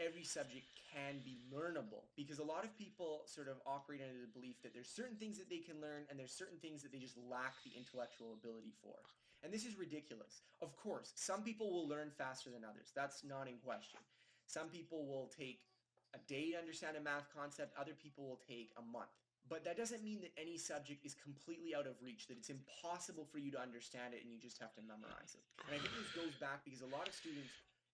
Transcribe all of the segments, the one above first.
every subject can be learnable, because a lot of people sort of operate under the belief that there's certain things that they can learn and there's certain things that they just lack the intellectual ability for. And this is ridiculous. Of course, some people will learn faster than others. That's not in question. Some people will take a day to understand a math concept, other people will take a month. But that doesn't mean that any subject is completely out of reach, that it's impossible for you to understand it and you just have to memorize it. And I think this goes back because a lot of students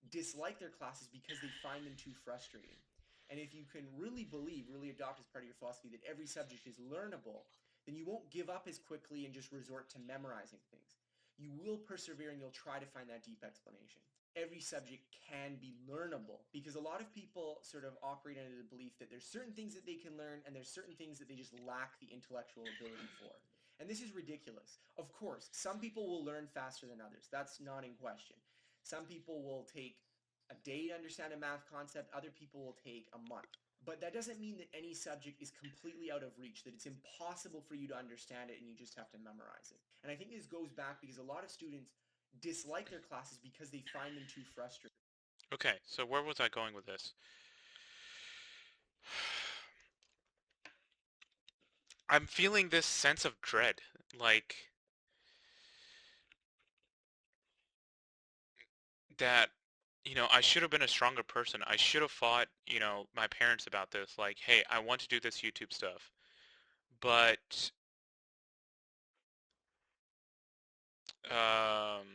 dislike their classes because they find them too frustrating. And if you can really believe, really adopt as part of your philosophy that every subject is learnable, then you won't give up as quickly and just resort to memorizing things. You will persevere and you'll try to find that deep explanation. Every subject can be learnable, because a lot of people sort of operate under the belief that there's certain things that they can learn and there's certain things that they just lack the intellectual ability for. And this is ridiculous. Of course, some people will learn faster than others. That's not in question. Some people will take a day to understand a math concept, other people will take a month. But that doesn't mean that any subject is completely out of reach, that it's impossible for you to understand it and you just have to memorize it. And I think this goes back because a lot of students dislike their classes because they find them too frustrating. Okay, so where was I going with this? I'm feeling this sense of dread, like that, I should have been a stronger person. I should have fought, my parents about this. Like, hey, I want to do this YouTube stuff. But, um,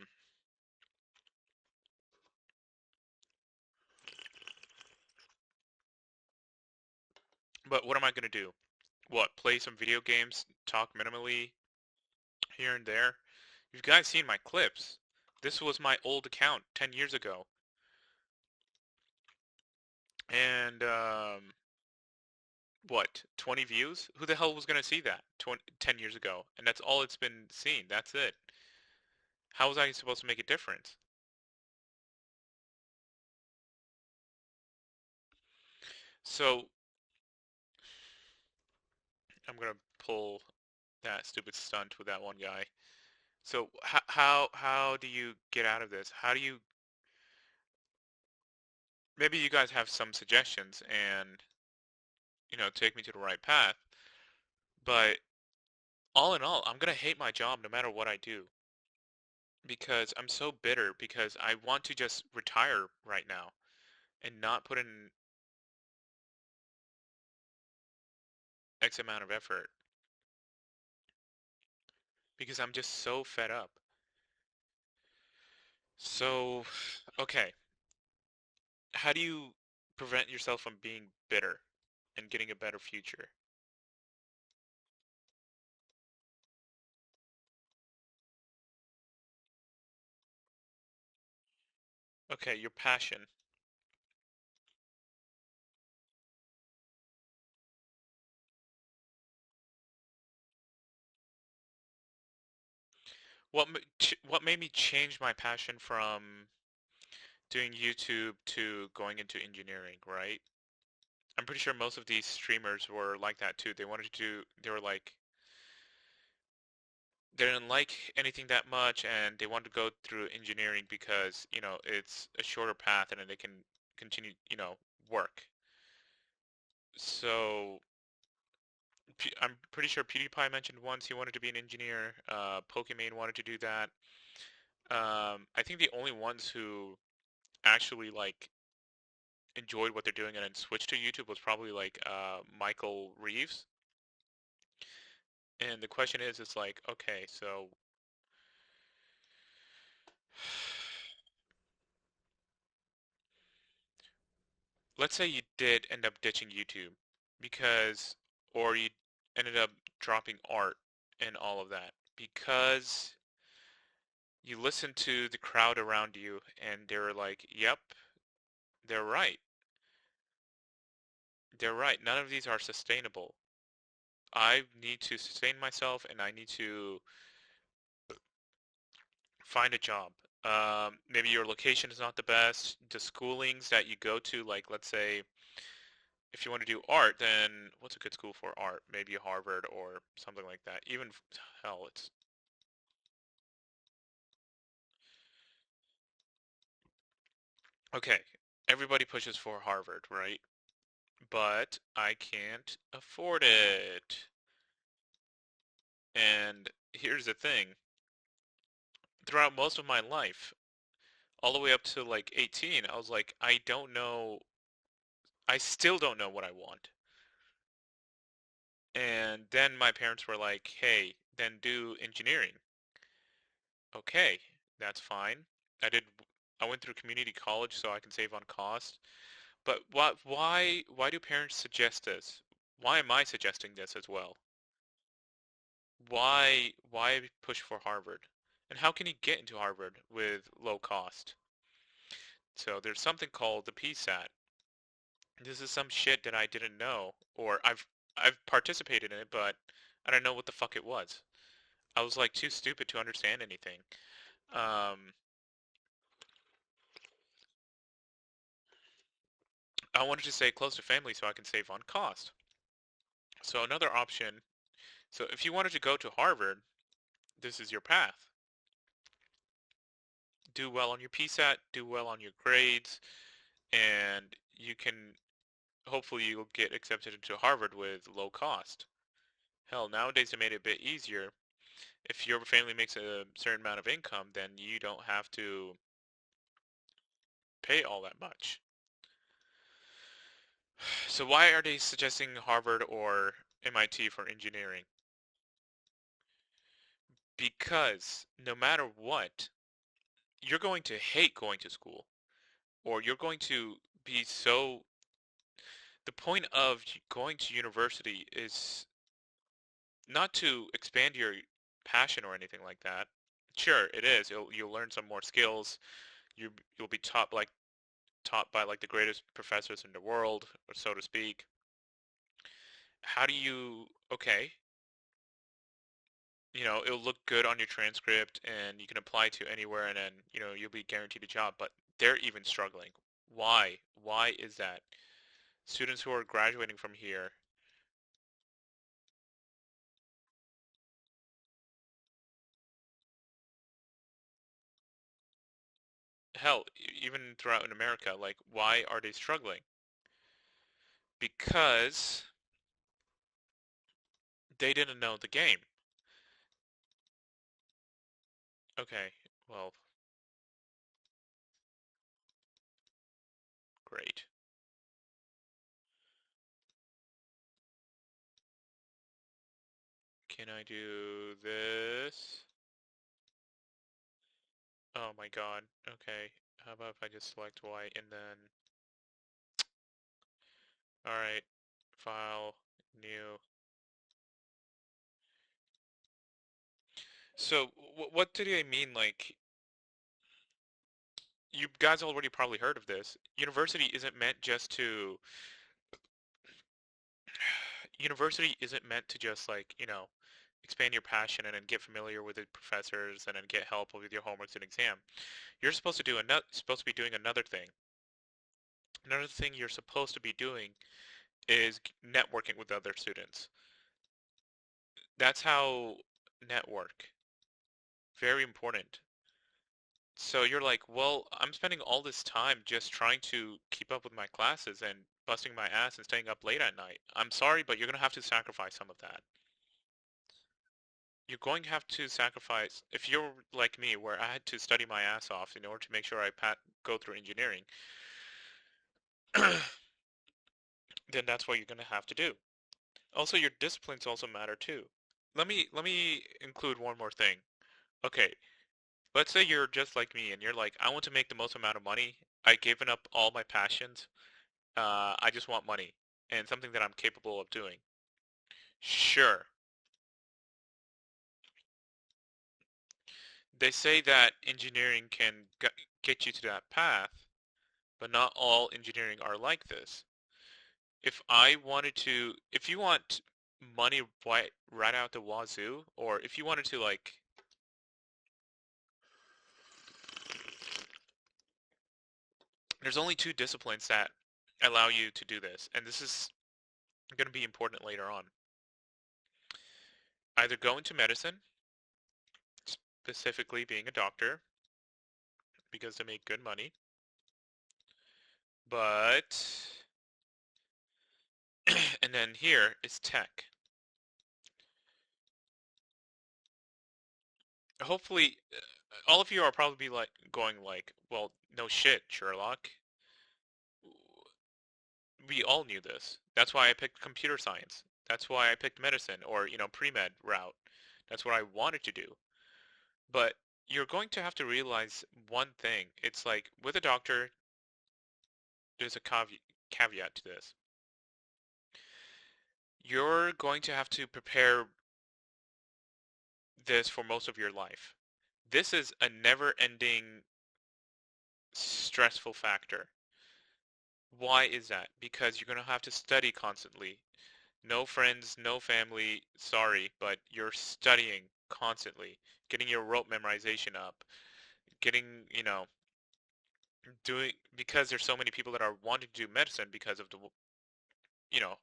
but what am I gonna do? What, play some video games, talk minimally here and there? You guys seen my clips. This was my old account 10 years ago. And, what, 20 views? Who the hell was gonna see that 10 years ago? And that's all it's been seen. That's it. How was I supposed to make a difference? So, I'm gonna pull that stupid stunt with that one guy. So, how do you get out of this? How do you maybe you guys have some suggestions and, take me to the right path. But all in all, I'm gonna hate my job no matter what I do because I'm so bitter because I want to just retire right now and not put in X amount of effort because I'm just so fed up. So, okay, how do you prevent yourself from being bitter and getting a better future? Okay, your passion. What made me change my passion from doing YouTube to going into engineering, right? I'm pretty sure most of these streamers were like that too. They were like, they didn't like anything that much and they wanted to go through engineering because, it's a shorter path and then they can continue, work. So, I'm pretty sure PewDiePie mentioned once he wanted to be an engineer. Pokimane wanted to do that. I think the only ones who actually like enjoyed what they're doing and then switched to YouTube was probably like Michael Reeves. And the question is, it's like, okay, so let's say you did end up ditching YouTube because, or you ended up dropping art and all of that because you listened to the crowd around you and they were like, yep, they're right. They're right. None of these are sustainable. I need to sustain myself and I need to find a job. Maybe your location is not the best. The schoolings that you go to, like let's say if you want to do art, then what's a good school for art? Maybe Harvard or something like that. Even hell, it's okay. everybody pushes for Harvard, right? But I can't afford it. And here's the thing. Throughout most of my life, all the way up to like 18, I was like, I don't know. I still don't know what I want. And then my parents were like, hey, then do engineering. Okay, that's fine. I did. I went through community college so I can save on cost. But why do parents suggest this? Why am I suggesting this as well? Why push for Harvard? And how can you get into Harvard with low cost? So there's something called the PSAT. This is some shit that I didn't know, or I've participated in it, but I don't know what the fuck it was. I was like too stupid to understand anything. Um, I wanted to stay close to family so I can save on cost. So another option, so if you wanted to go to Harvard, this is your path. Do well on your PSAT, do well on your grades, and you can hopefully you'll get accepted into Harvard with low cost. Hell, nowadays they made it a bit easier. If your family makes a certain amount of income, then you don't have to pay all that much. So why are they suggesting Harvard or MIT for engineering? Because no matter what, you're going to hate going to school, or you're going to be so. The point of going to university is not to expand your passion or anything like that. Sure, it is. You'll learn some more skills. You'll be taught by like the greatest professors in the world, so to speak. How do you? Okay, it'll look good on your transcript, and you can apply to anywhere, and then you'll be guaranteed a job. But they're even struggling. Why? Why is that? Students who are graduating from here, hell, even throughout in America, like why are they struggling? Because they didn't know the game. Okay, well, great. Can I do this? Oh my god. Okay. How about if I just select white and then... Alright. File. New. So, what did I mean, like... You guys already probably heard of this. University isn't meant just to... University isn't meant to just, like, expand your passion and then get familiar with the professors and then get help with your homeworks and exam. You're supposed to be doing another thing. Another thing you're supposed to be doing is networking with other students. That's how network. Very important. So you're like, well, I'm spending all this time just trying to keep up with my classes and busting my ass and staying up late at night. I'm sorry, but you're going to have to sacrifice some of that. You're going to have to sacrifice, if you're like me, where I had to study my ass off in order to make sure go through engineering, then that's what you're going to have to do. Also, your disciplines also matter too. Let me include one more thing. Okay, let's say you're just like me and you're like, I want to make the most amount of money. I've given up all my passions. I just want money and something that I'm capable of doing. Sure. They say that engineering can get you to that path, but not all engineering are like this. If you want money right out the wazoo, or if you wanted to like, there's only two disciplines that allow you to do this, and this is going to be important later on. Either go into medicine, specifically being a doctor, because they make good money, But, and then here is tech. Hopefully, all of you are probably like going like, well, no shit, Sherlock. We all knew this. That's why I picked computer science. That's why I picked medicine or, pre-med route. That's what I wanted to do. But you're going to have to realize one thing. It's like with a doctor, there's a caveat to this. You're going to have to prepare this for most of your life. This is a never-ending stressful factor. Why is that? Because you're going to have to study constantly. No friends, no family, sorry, but you're studying constantly, getting your rote memorization up, getting, doing, because there's so many people that are wanting to do medicine because of the,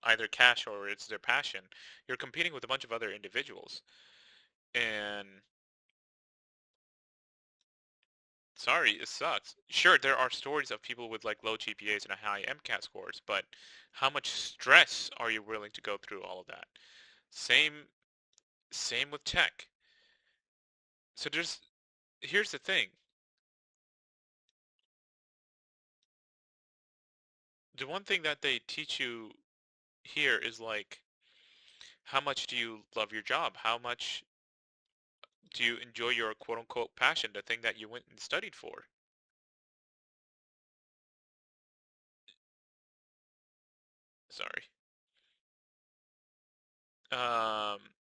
either cash or it's their passion. You're competing with a bunch of other individuals. And sorry, it sucks. Sure, there are stories of people with like low GPAs and a high MCAT scores, but how much stress are you willing to go through all of that? Same same with tech. So here's the thing. The one thing that they teach you here is like how much do you love your job? How much do you enjoy your quote unquote passion, the thing that you went and studied for? Sorry.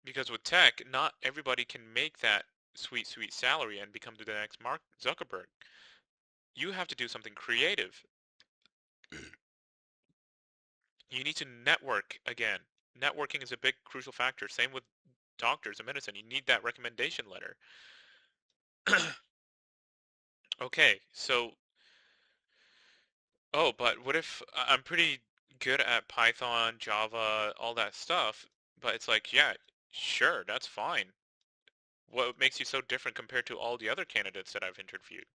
Because with tech, not everybody can make that sweet, sweet salary and become the next Mark Zuckerberg. You have to do something creative. You need to network again. Networking is a big crucial factor. Same with doctors and medicine. You need that recommendation letter. Okay, so, oh, but what if I'm pretty good at Python, Java, all that stuff, but it's like, yeah, sure, that's fine. What makes you so different compared to all the other candidates that I've interviewed?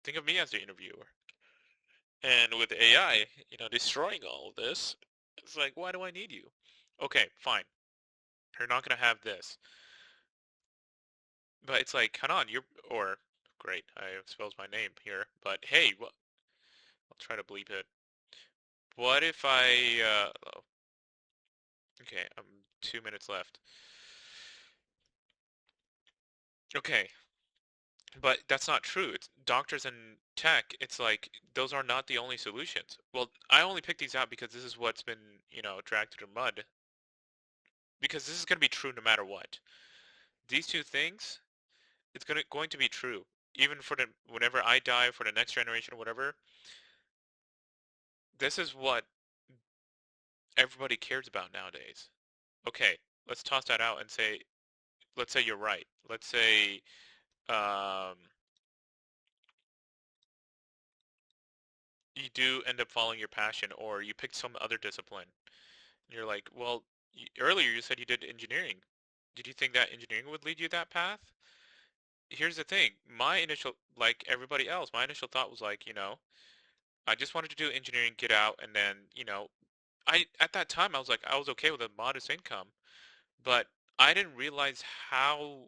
Think of me as the interviewer. And with AI, destroying all of this, it's like, why do I need you? Okay, fine. You're not gonna have this. But it's like, come on, or, great, I exposed my name here, but hey, I'll try to bleep it. What if oh, okay, 2 minutes left. Okay, but that's not true. It's doctors and tech, it's like, those are not the only solutions. Well, I only picked these out because this is what's been, dragged through the mud, because this is going to be true no matter what. These two things, it's going to be true. Even for whenever I die, for the next generation or whatever, this is what everybody cares about nowadays. Okay, let's toss that out and say, let's say you're right. Let's say um, you do end up following your passion, or you picked some other discipline. And you're like, well, earlier you said you did engineering. Did you think that engineering would lead you that path? Here's the thing. My initial, like everybody else, my initial thought was like, I just wanted to do engineering, get out, and then, at that time I was like, I was okay with a modest income, but I didn't realize how